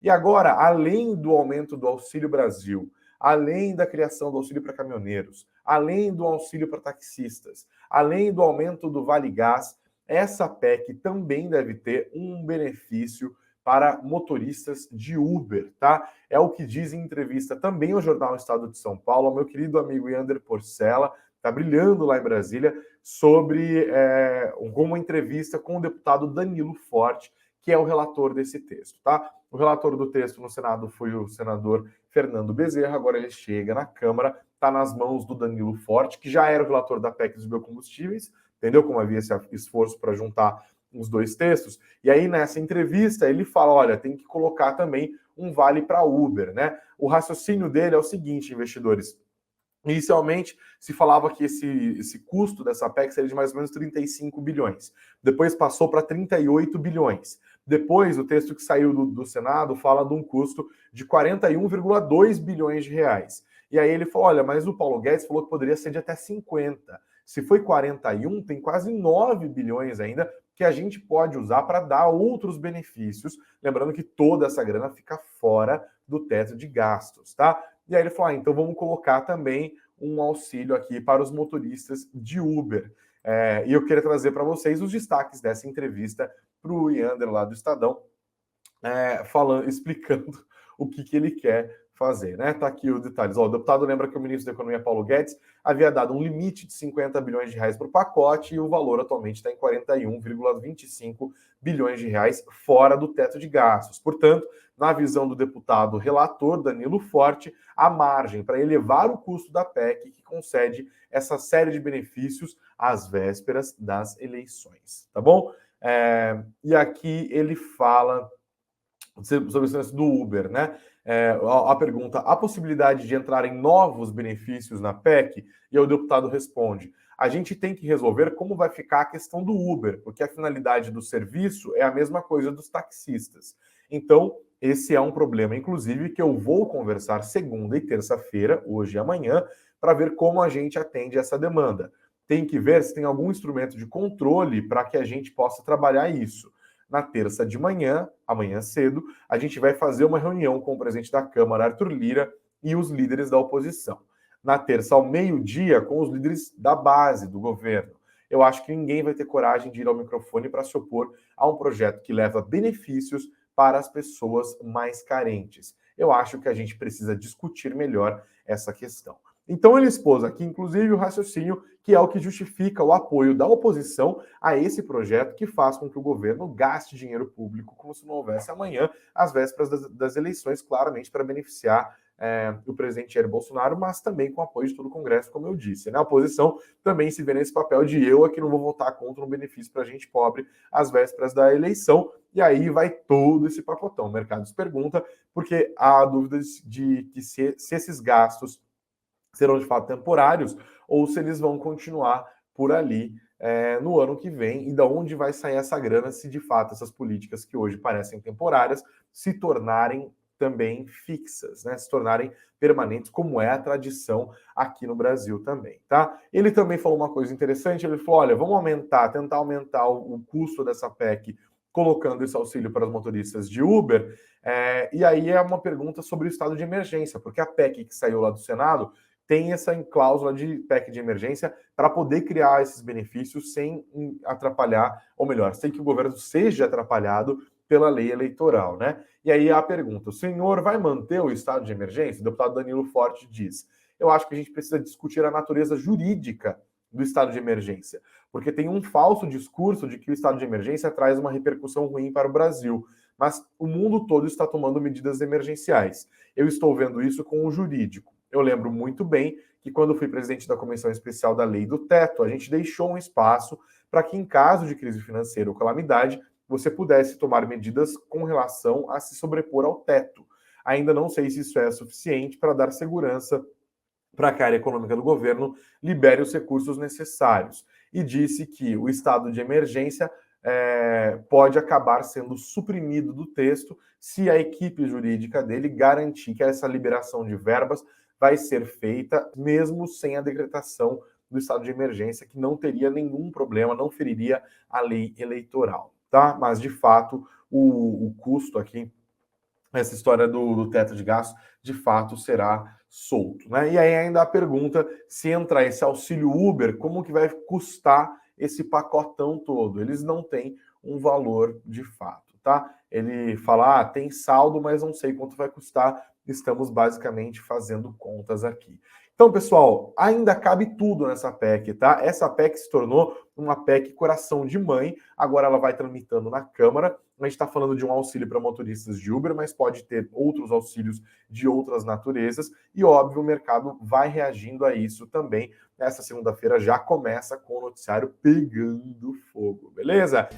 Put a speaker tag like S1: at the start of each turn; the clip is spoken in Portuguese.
S1: E agora, além do aumento do Auxílio Brasil, além da criação do auxílio para caminhoneiros, além do auxílio para taxistas, além do aumento do Vale Gás, essa PEC também deve ter um benefício para motoristas de Uber, tá? É o que diz em entrevista também ao jornal Estado de São Paulo, ao meu querido amigo Yander Porcela, está brilhando lá em Brasília, sobre uma entrevista com o deputado Danilo Forte, que é o relator desse texto, tá? O relator do texto no Senado foi o senador Fernando Bezerra, agora ele chega na Câmara, está nas mãos do Danilo Forte, que já era o relator da PEC dos biocombustíveis, entendeu como havia esse esforço para juntar os dois textos? E aí, nessa entrevista, ele fala, olha, tem que colocar também um vale para Uber, né? O raciocínio dele é o seguinte, investidores, inicialmente, se falava que esse custo dessa PEC seria de mais ou menos 35 bilhões. Depois passou para 38 bilhões. Depois, o texto que saiu do Senado fala de um custo de 41,2 bilhões de reais. E aí ele falou, olha, mas o Paulo Guedes falou que poderia ser de até 50. Se foi 41, tem quase 9 bilhões ainda que a gente pode usar para dar outros benefícios. Lembrando que toda essa grana fica fora do teto de gastos, tá? E aí ele falou, então vamos colocar também um auxílio aqui para os motoristas de Uber. E eu queria trazer para vocês os destaques dessa entrevista para o Yander lá do Estadão, explicando o que ele quer fazer, né? Tá aqui os detalhes. O deputado lembra que o ministro da Economia, Paulo Guedes, havia dado um limite de 50 bilhões de reais para o pacote e o valor atualmente está em 41,25 bilhões de reais fora do teto de gastos. Portanto, na visão do deputado relator Danilo Forte, a margem para elevar o custo da PEC que concede essa série de benefícios às vésperas das eleições, tá bom? E aqui ele fala sobre o lance do Uber, né? A pergunta, a possibilidade de entrar em novos benefícios na PEC? E o deputado responde, a gente tem que resolver como vai ficar a questão do Uber, porque a finalidade do serviço é a mesma coisa dos taxistas. Então, esse é um problema, inclusive, que eu vou conversar segunda e terça-feira, hoje e amanhã, para ver como a gente atende essa demanda. Tem que ver se tem algum instrumento de controle para que a gente possa trabalhar isso. Na terça de manhã, amanhã cedo, a gente vai fazer uma reunião com o presidente da Câmara, Arthur Lira, e os líderes da oposição. Na terça, ao meio-dia, com os líderes da base do governo. Eu acho que ninguém vai ter coragem de ir ao microfone para se opor a um projeto que leva benefícios para as pessoas mais carentes. Eu acho que a gente precisa discutir melhor essa questão. Então ele expôs aqui, inclusive, o raciocínio que é o que justifica o apoio da oposição a esse projeto que faz com que o governo gaste dinheiro público como se não houvesse amanhã, às vésperas das eleições, claramente para beneficiar o presidente Jair Bolsonaro, mas também com apoio de todo o Congresso, como eu disse. Né? A oposição também se vê nesse papel de eu aqui não vou votar contra um benefício para a gente pobre às vésperas da eleição, e aí vai todo esse pacotão. O mercado se pergunta, porque há dúvidas de que se esses gastos serão de fato temporários ou se eles vão continuar por ali no ano que vem e da onde vai sair essa grana se de fato essas políticas que hoje parecem temporárias se tornarem também fixas, né? Se tornarem permanentes, como é a tradição aqui no Brasil também, tá? Ele também falou uma coisa interessante, ele falou, olha, vamos tentar aumentar o custo dessa PEC colocando esse auxílio para os motoristas de Uber, e aí é uma pergunta sobre o estado de emergência, porque a PEC que saiu lá do Senado tem essa cláusula de PEC de emergência para poder criar esses benefícios sem atrapalhar, ou melhor, sem que o governo seja atrapalhado pela lei eleitoral, né? E aí a pergunta, o senhor vai manter o estado de emergência? O deputado Danilo Forte diz, eu acho que a gente precisa discutir a natureza jurídica do estado de emergência, porque tem um falso discurso de que o estado de emergência traz uma repercussão ruim para o Brasil, mas o mundo todo está tomando medidas emergenciais. Eu estou vendo isso com o jurídico. Eu lembro muito bem que quando fui presidente da Comissão Especial da Lei do Teto, a gente deixou um espaço para que, em caso de crise financeira ou calamidade, você pudesse tomar medidas com relação a se sobrepor ao teto. Ainda não sei se isso é suficiente para dar segurança para que a área econômica do governo libere os recursos necessários. E disse que o estado de emergência pode acabar sendo suprimido do texto se a equipe jurídica dele garantir que essa liberação de verbas vai ser feita mesmo sem a decretação do estado de emergência, que não teria nenhum problema, não feriria a lei eleitoral, tá? Mas, de fato, o custo aqui essa história do teto de gasto de fato será solto, né? E aí ainda a pergunta, se entrar esse auxílio Uber, como que vai custar esse pacotão todo? Eles não têm um valor de fato, tá? Ele fala, tem saldo, mas não sei quanto vai custar. Estamos basicamente fazendo contas aqui. Então, pessoal, ainda cabe tudo nessa PEC, tá? Essa PEC se tornou uma PEC coração de mãe, agora ela vai tramitando na Câmara. A gente está falando de um auxílio para motoristas de Uber, mas pode ter outros auxílios de outras naturezas, e óbvio, o mercado vai reagindo a isso também. Essa segunda-feira já começa com o noticiário pegando fogo, beleza?